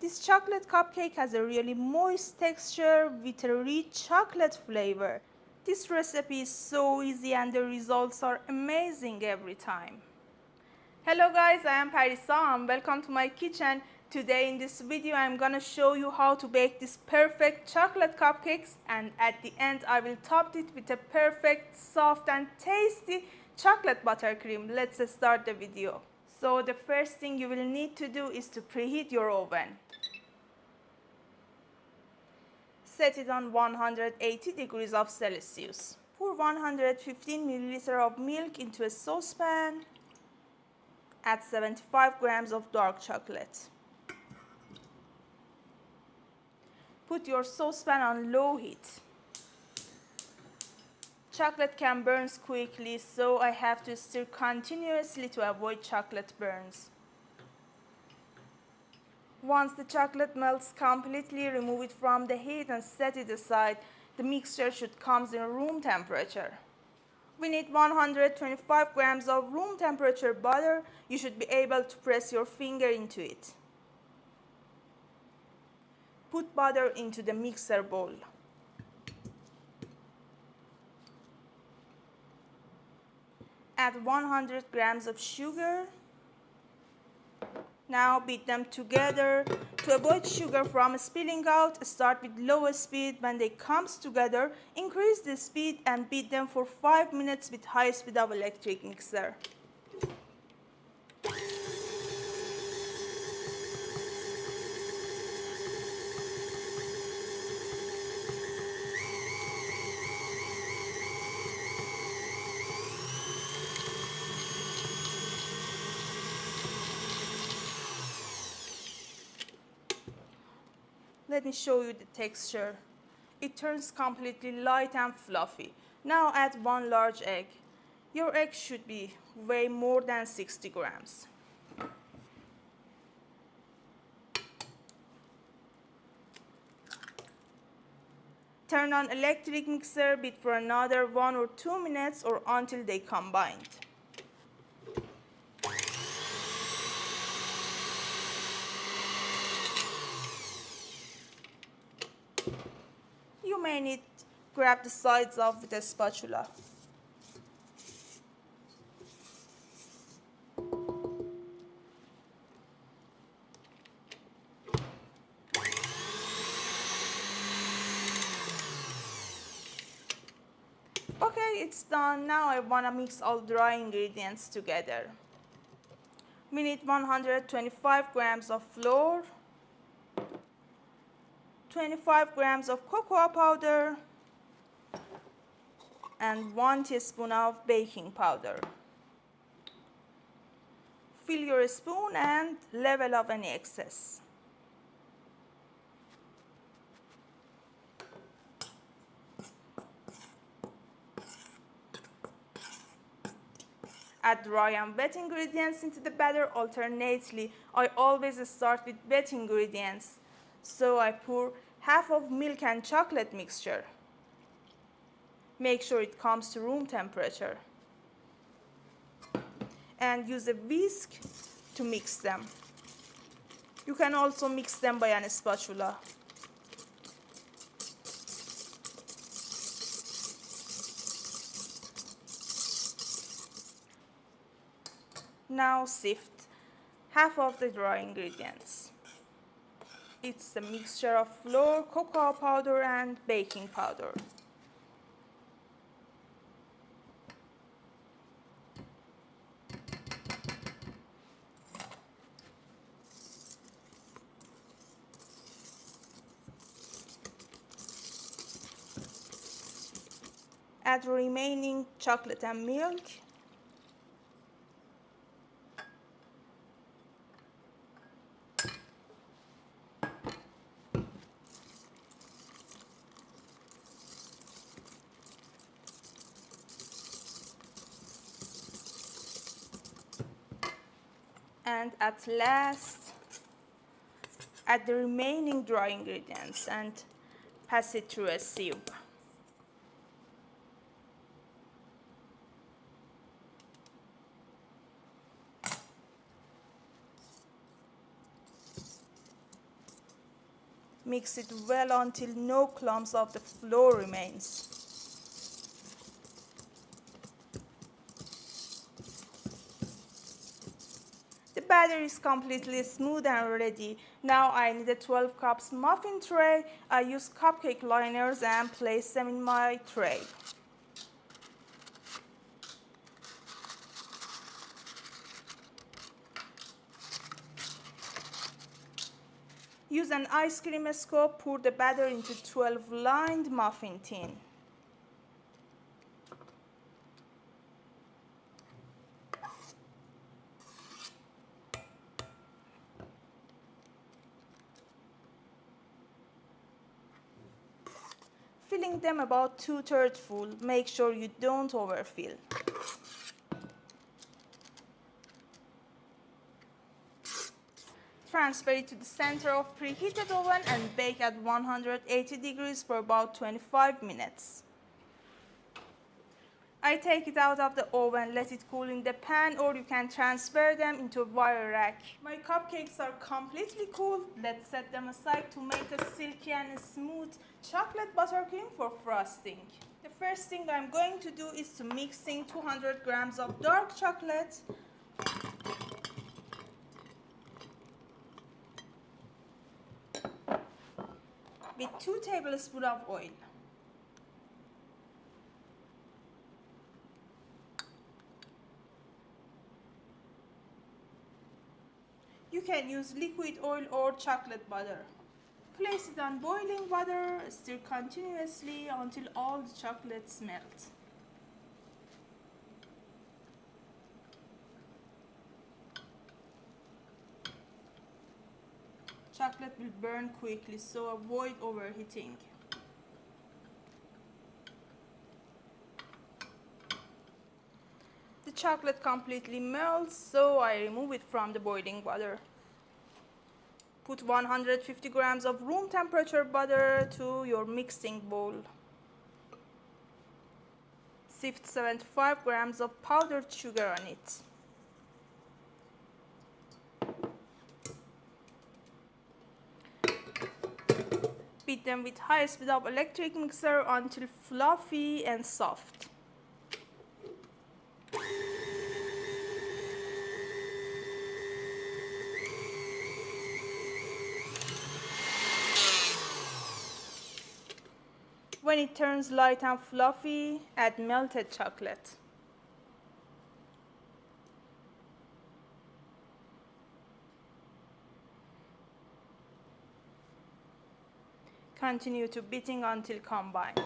This chocolate cupcake has a really moist texture with a rich chocolate flavor. This recipe is so easy and the results are amazing every time. Hello guys, I am Parisa and welcome to my kitchen. Today in this video I am gonna show you how to bake this perfect chocolate cupcakes, and at the end I will top it with a perfect soft and tasty chocolate buttercream. Let's start the video. So the first thing you will need to do is to preheat your oven. Set it on 180 degrees of Celsius. Pour 115 milliliters of milk into a saucepan. Add 75 grams of dark chocolate. Put your saucepan on low heat. Chocolate can burn quickly, so I have to stir continuously to avoid chocolate burns. Once the chocolate melts completely, remove it from the heat and set it aside. The mixture should come in room temperature. We need 125 grams of room temperature butter. You should be able to press your finger into it. Put butter into the mixer bowl. Add 100 grams of sugar. Now beat them together. To avoid sugar from spilling out, start with low speed. When they come together, increase the speed and beat them for 5 minutes with high speed of electric mixer. Let me show you the texture. It turns completely light and fluffy. Now add 1 large egg. Your egg should weigh more than 60 grams. Turn on electric mixer, beat for another 1 or 2 minutes or until they combined. You may need to grab the sides off with a spatula. Okay, it's done. Now I want to mix all dry ingredients together. We need 125 grams of flour, 25 grams of cocoa powder, and 1 teaspoon of baking powder. Fill your spoon and level off any excess. Add dry and wet ingredients into the batter alternately. I always start with wet ingredients. So I pour half of milk and chocolate mixture. Make sure it comes to room temperature. And use a whisk to mix them. You can also mix them by a spatula. Now sift half of the dry ingredients. It's a mixture of flour, cocoa powder, and baking powder. Add remaining chocolate and milk. And at last, add the remaining dry ingredients and pass it through a sieve. Mix it well until no clumps of the flour remains. The batter is completely smooth and ready. Now I need a 12 cups muffin tray. I use cupcake liners and place them in my tray. Use an ice cream scoop, pour the batter into 12 lined muffin tin. Filling them about 2/3 full. Make sure you don't overfill. Transfer it to the center of preheated oven and bake at 180 degrees for about 25 minutes. I take it out of the oven, let it cool in the pan, or you can transfer them into a wire rack. My cupcakes are completely cool. Let's set them aside to make a silky and smooth chocolate buttercream for frosting. The first thing I'm going to do is to mix in 200 grams of dark chocolate with 2 tablespoons of oil. You can use liquid oil or chocolate butter. Place it on boiling water, stir continuously until all the chocolates melt. Chocolate will burn quickly, so avoid overheating. The chocolate completely melts, so I remove it from the boiling water. Put 150 grams of room temperature butter to your mixing bowl. Sift 75 grams of powdered sugar on it. Beat them with high speed of electric mixer until fluffy and soft. When it turns light and fluffy, add melted chocolate. Continue to beating until combined.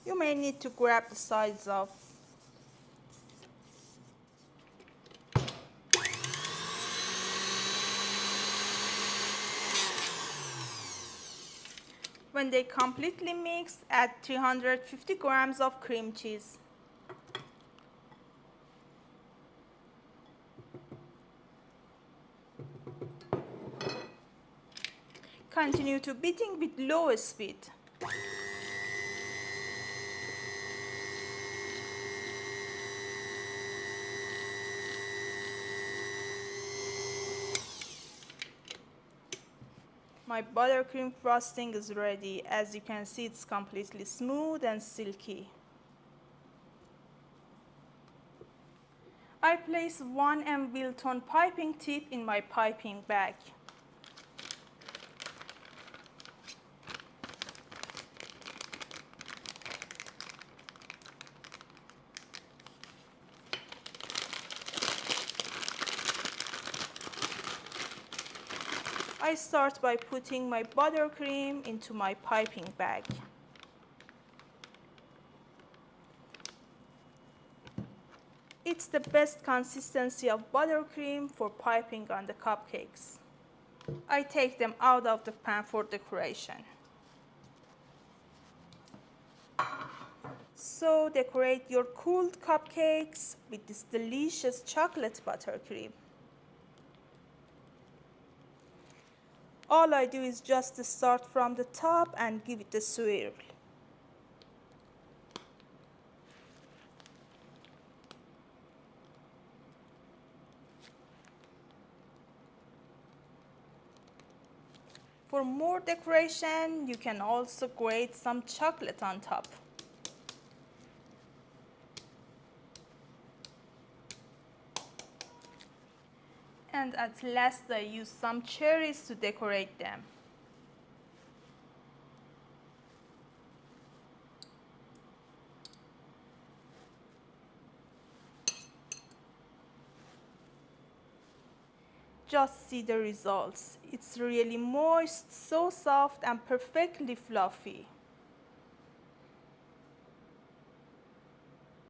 You may need to grab the sides off. When they completely mix, add 350 grams of cream cheese. Continue to beating with low speed. My buttercream frosting is ready. As you can see, it's completely smooth and silky. I place 1 Wilton piping tip in my piping bag. I start by putting my buttercream into my piping bag. It's the best consistency of buttercream for piping on the cupcakes. I take them out of the pan for decoration. So decorate your cooled cupcakes with this delicious chocolate buttercream. All I do is just start from the top and give it a swirl. For more decoration, you can also grate some chocolate on top. And at last, I use some cherries to decorate them. Just see the results. It's really moist, so soft and perfectly fluffy.